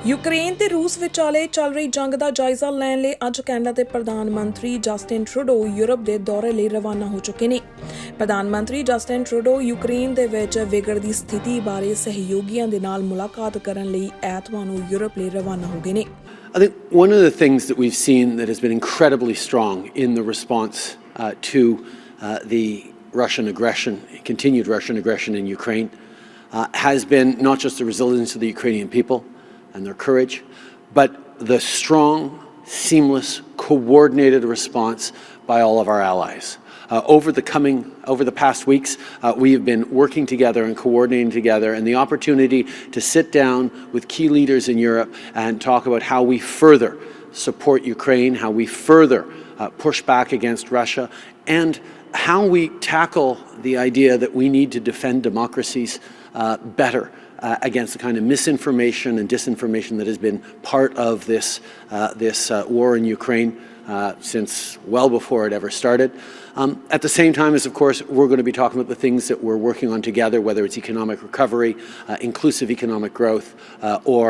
Ukraine ते रूस विचाले चल रही जंग का जायजा लैण लई अज कैनेडा के प्रधानमंत्री जस्टिन ट्रूडो यूरोप के दौरे लिए रवाना हो चुके हैं। प्रधानमंत्री जस्टिन ट्रूडो यूक्रेन दे विच विगड़दी स्थिति बारे सहयोगियों दे नाल मुलाकात करन लई ऐतवार नूं यूरोप लिए रवाना हो गए ने। I think one of the things that we've seen that has been incredibly strong in the response to the Russian aggression, continued Russian aggression in Ukraine, has been not just the resilience of the Ukrainian people and their courage, but the strong, seamless, coordinated response by all of our allies. Over the past weeks, we have been working together and coordinating together, and the opportunity to sit down with key leaders in Europe and talk about how we further support Ukraine, how we further push back against Russia, and how we tackle the idea that we need to defend democracies better against the kind of misinformation and disinformation that has been part of this war in Ukraine since well before it ever started. At the same time as, of course, we're going to be talking about the things that we're working on together, whether it's economic recovery, inclusive economic growth, or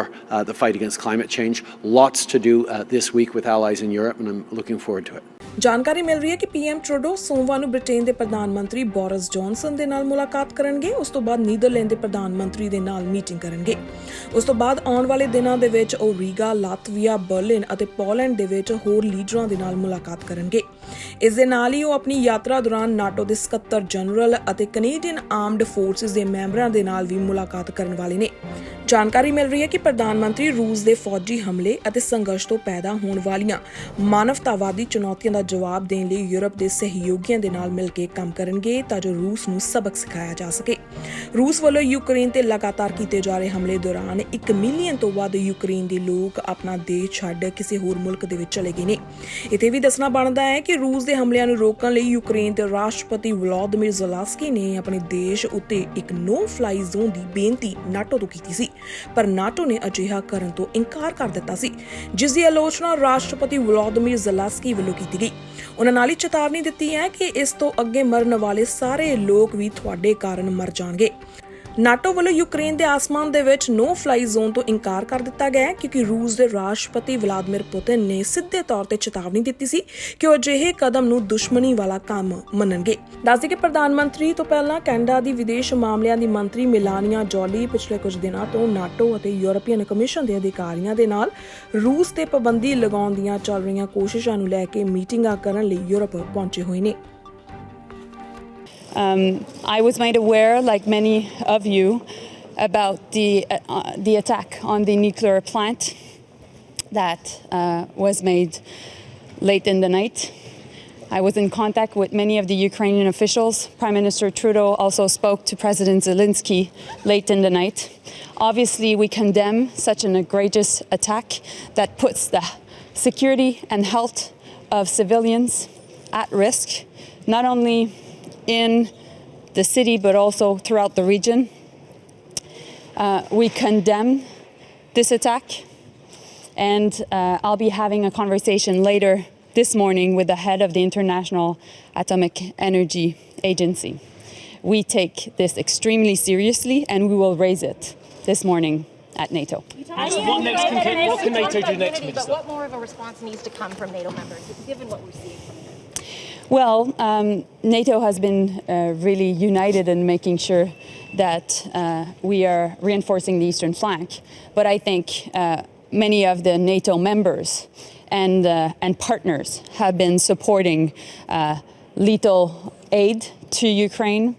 the fight against climate change. Lots to do this week with allies in Europe, and I'm looking forward to it. जानकारी मिल रही है कि PM Trudeau सोमवार ਨੂੰ Britain ਦੇ ਪ੍ਰਧਾਨਮੰਤਰੀ Boris Johnson ਦੇ ਨਾਲ ਮੁਲਾਕਾਤ ਕਰਨਗੇ। ਉਸ ਤੋਂ ਬਾਅਦ ਨੀਦਰਲੈਂਡ ਦੇ ਪ੍ਰਧਾਨਮੰਤਰੀ ਦੇ ਨਾਲ ਮੀਟਿੰਗ ਕਰਨਗੇ। ਉਸ ਤੋਂ ਬਾਅਦ ਆਉਣ ਵਾਲੇ ਦਿਨਾਂ ਦੇ ਵਿੱਚ ਉਹ ਰੀਗਾ, ਲਾਤਵੀਆ, ਬਰਲਿਨ ਅਤੇ ਪੋਲੈਂਡ ਦੇ ਵਿੱਚ ਹੋਰ ਲੀਡਰਾਂ ਦੇ ਨਾਲ ਮੁਲਾਕਾਤ ਕਰਨਗੇ। ਇਸ ਦੇ ਨਾਲ ਹੀ ਉਹ ਆਪਣੀ ਯਾਤਰਾ ਦੌਰਾਨ ਨਾਟੋ ਦੇ ਸਕੱਤਰ ਜਨਰਲ ਅਤੇ ਕੈਨੇਡੀਅਨ ਆਰਮਡ ਫੋਰਸਿਸ ਦੇ ਮੈਂਬਰਾਂ ਦੇ ਨਾਲ ਵੀ ਮੁਲਾਕਾਤ ਕਰਨ ਵਾਲੇ ਨੇ। ਜਾਣਕਾਰੀ ਮਿਲ ਰਹੀ ਹੈ ਕਿ ਪ੍ਰਧਾਨ ਮੰਤਰੀ ਰੂਸ ਦੇ ਫੌਜੀ ਹਮਲੇ ਅਤੇ ਸੰਘਰਸ਼ ਤੋਂ ਪੈਦਾ ਹੋਣ ਵਾਲੀਆਂ ਮਾਨਵਤਾਵਾਦੀ ਚੁਣੌਤੀਆਂ ਦਾ ਜਵਾਬ ਦੇਣ ਲਈ ਯੂਰਪ ਦੇ ਸਹਿਯੋਗੀਆਂ ਦੇ ਨਾਲ ਮਿਲ ਕੇ ਕੰਮ ਕਰਨਗੇ ਤਾਂ ਜੋ ਰੂਸ ਨੂੰ ਸਬਕ ਸਿਖਾਇਆ ਜਾ ਸਕੇ। ਰੂਸ ਵੱਲੋਂ ਯੂਕਰੇਨ ਤੇ ਲਗਾਤਾਰ ਕੀਤੇ ਜਾ ਰਹੇ ਹਮਲੇ ਦੌਰਾਨ 1 ਮਿਲੀਅਨ ਤੋਂ ਵੱਧ ਯੂਕਰੇਨ ਦੇ ਲੋਕ ਆਪਣਾ ਦੇਸ਼ ਛੱਡ ਕਿਸੇ ਹੋਰ ਮੁਲਕ ਦੇ ਵਿੱਚ ਚਲੇ ਗਏ ਨੇ। ਇੱਥੇ ਵੀ ਦੱਸਣਾ ਬਣਦਾ ਹੈ ਕਿ ਰੂਸ ਦੇ ਹਮਲਿਆਂ ਨੂੰ ਰੋਕਣ ਲਈ ਯੂਕਰੇਨ ਦੇ ਰਾਸ਼ਟਰਪਤੀ ਵਲੋਦੀਮੀਰ ਜ਼ੈਲੈਂਸਕੀ ਨੇ ਆਪਣੇ ਦੇਸ਼ ਉੱਤੇ ਇੱਕ ਨੋ ਫਲਾਈ ਜ਼ੋਨ ਦੀ ਬੇਨਤੀ ਨਾਟੋ ਤੋਂ ਕੀਤੀ ਸੀ, ਪਰ ਨਾਟੋ ਨੇ ਅਜਿਹਾ ਕਰਨ ਤੋਂ ਇਨਕਾਰ ਕਰ ਦਿੱਤਾ ਸੀ, ਜਿਸ ਦੀ ਆਲੋਚਨਾ ਰਾਸ਼ਟਰਪਤੀ ਵਲੋਦੀਮੀਰ ਜ਼ੈਲੈਂਸਕੀ ਵੱਲੋਂ ਕੀਤੀ ਗਈ। ਉਹਨਾਂ ਨਾਲ ਹੀ ਚੇਤਾਵਨੀ ਦਿੱਤੀ ਹੈ ਕਿ ਇਸ ਤੋਂ ਅੱਗੇ ਮਰਨ ਵਾਲੇ ਸਾਰੇ ਲੋਕ ਵੀ ਤੁਹਾਡੇ ਕਾਰਨ ਮਰ ਜਾਣਗੇ। ਨਾਟੋ ਵੱਲੋਂ ਯੂਕਰੇਨ ਦੇ ਆਸਮਾਨ ਦੇ ਵਿੱਚ ਨੋ ਫਲਾਈ ਜ਼ੋਨ ਤੋਂ ਇਨਕਾਰ ਕਰ ਦਿੱਤਾ ਗਿਆ ਹੈ ਕਿਉਂਕਿ ਰੂਸ ਦੇ ਰਾਸ਼ਟਰਪਤੀ ਵਲਾਦੀਮੀਰ ਪੁਤਿਨ ਨੇ ਸਿੱਧੇ ਤੌਰ ਤੇ ਚੇਤਾਵਨੀ ਦਿੱਤੀ ਸੀ ਕਿ ਉਹ ਅਜਿਹੇ ਕਦਮ ਨੂੰ ਦੁਸ਼ਮਣੀ ਵਾਲਾ ਕੰਮ ਮੰਨਣਗੇ। ਦੱਸਦੇ ਕਿ ਪ੍ਰਧਾਨ ਮੰਤਰੀ ਤੋਂ ਪਹਿਲਾਂ ਕੈਨੇਡਾ ਦੀ ਵਿਦੇਸ਼ ਮਾਮਲਿਆਂ ਦੀ ਮੰਤਰੀ ਮੇਲਾਨੀਆ ਜੋਲੀ ਪਿਛਲੇ ਕੁਝ ਦਿਨਾਂ ਤੋਂ ਨਾਟੋ ਅਤੇ ਯੂਰਪੀਅਨ ਕਮਿਸ਼ਨ ਦੇ ਅਧਿਕਾਰੀਆਂ ਦੇ ਨਾਲ ਰੂਸ ਤੇ ਪਾਬੰਦੀ ਲਗਾਉਣ ਦੀਆਂ ਚੱਲ ਰਹੀਆਂ ਕੋਸ਼ਿਸ਼ਾਂ ਨੂੰ ਲੈ ਕੇ ਮੀਟਿੰਗਾਂ ਕਰਨ ਲਈ ਯੂਰਪ ਪਹੁੰਚੇ ਹੋਏ ਨੇ। I was made aware, like many of you, about the attack on the nuclear plant that was made late in the night. I was in contact with many of the Ukrainian officials. Prime Minister Trudeau also spoke to President Zelensky late in the night. Obviously, we condemn such an egregious attack that puts the security and health of civilians at risk, not only in the city but also throughout the region. We condemn this attack, and I'll be having a conversation later this morning with the head of the International Atomic Energy Agency. We take this extremely seriously and we will raise it this morning at NATO. What can NATO do next, Minister? But what more of a response needs to come from NATO members, given what we're seeing from here? Well, NATO has been really united in making sure that we are reinforcing the eastern flank. But I think many of the NATO members and partners have been supporting lethal aid to Ukraine.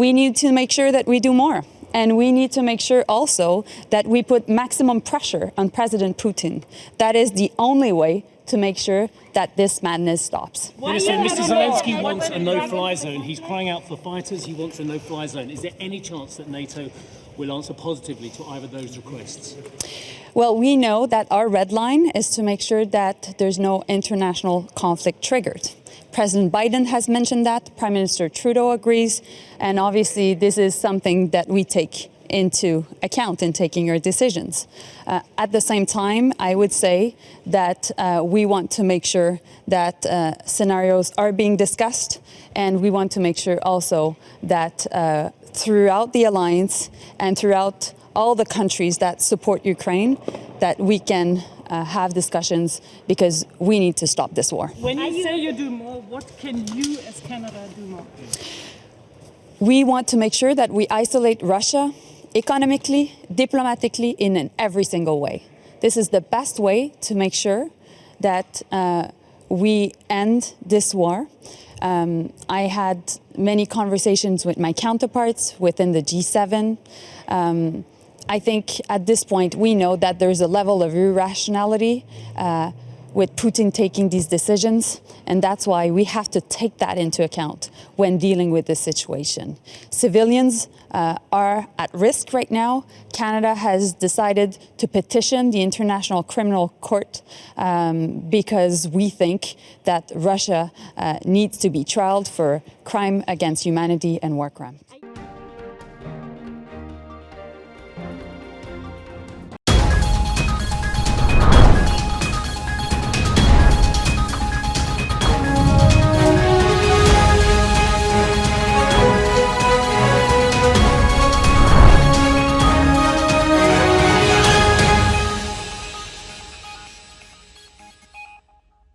We need to make sure that we do more. And we need to make sure also that we put maximum pressure on President Putin. That is the only way to make sure that this madness stops. Mr. Zelensky wants a no-fly zone. He's crying out for fighters. He wants a no-fly zone. Is there any chance that NATO will answer positively to either of those requests? Well, we know that our red line is to make sure that there's no international conflict triggered. President Biden has mentioned that. Prime Minister Trudeau agrees. And obviously, this is something that we take into account in taking our decisions. At the same time, I would say that we want to make sure that scenarios are being discussed, and we want to make sure also that throughout the alliance and throughout all the countries that support Ukraine that we can have discussions because we need to stop this war. When you say you do more, what can you as Canada do more? We want to make sure that we isolate Russia economically, diplomatically, in every single way. This is the best way to make sure that we end this war. I had many conversations with my counterparts within the G7. I think at this point we know that there's a level of irrationality with Putin taking these decisions, and that's why we have to take that into account when dealing with this situation. Civilians are at risk right now. Canada has decided to petition the International Criminal Court because we think that Russia needs to be trialed for crime against humanity and war crime.